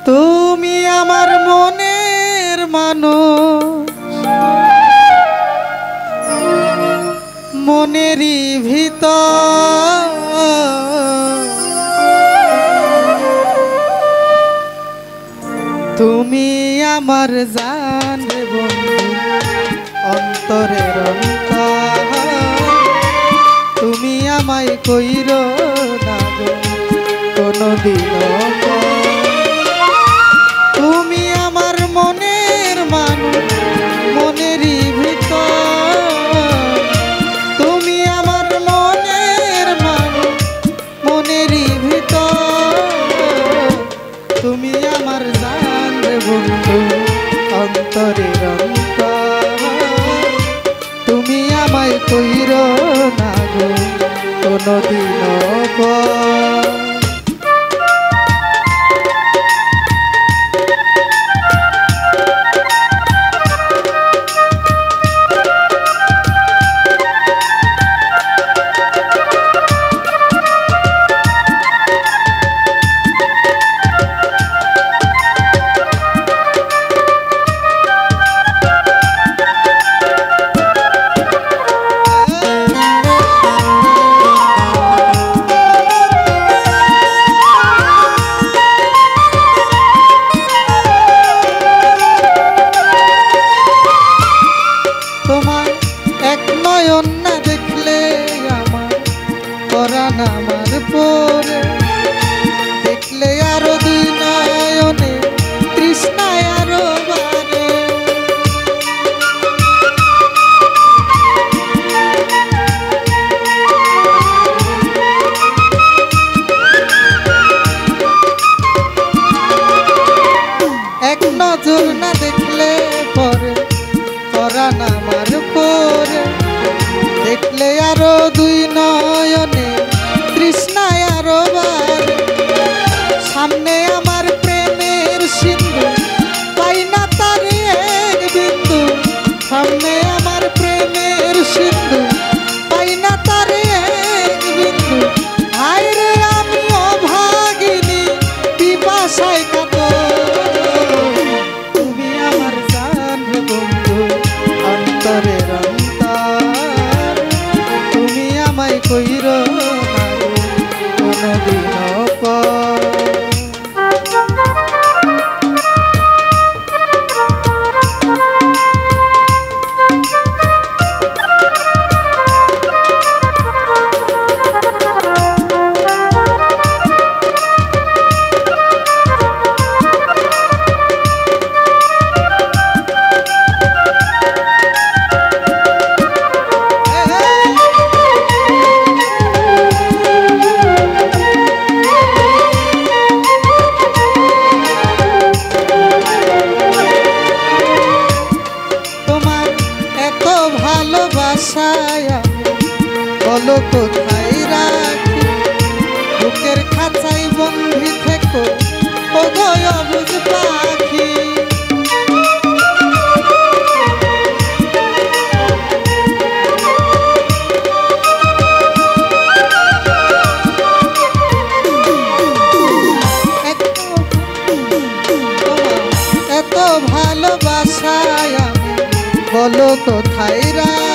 তুমি আমার মনের মানুষ, মনেরই ভিতর তুমি আমার জান রে বন্ধু, অন্তরের অন্তর তুমি আমায় কইরো না গো কোনদিনও। তুমি আমার মনের মানুষ, মনেরই ভিতর তুমি আমার মনের মানুষ, মনেরই ভিতর তুমি আমার জান রে বন্ধু, অন্তরের অন্তর তুমি আমায় কইরো না গো কোনদিনও। তোমার এক নয়ন না দেখলে আমার পরাণ আমার পরে, দেখলে আরো দুই নয়নে তৃষ্ণায় আরো বারে। এক নজর না দেখলে পরে পরাণ আমার পরে, দেখলে আরো দুই নয়নে তৃষ্ণায় আরো বারে। সামনে আমার প্রেমের সিন্ধু, পাই না তার এক বিন্দু। সামনে আমার প্রেমের সিন্ধু, পাই না তার এক বিন্দু। হায় রে আমি অভাগিনী, পিপাসায় কাতর তুমি আমার জান রে বন্ধু, অন্তরের অন্তর তুমি আমায় কইরো না গো কোনদিনও পর। ভালোবাসায় বলো কোথায় রাখি, বুকের খাঁচায় বন্ধি থেকো ও গো অবুঝ পাখি। এত ভালোবাসায় বলো কোথায় রাখি,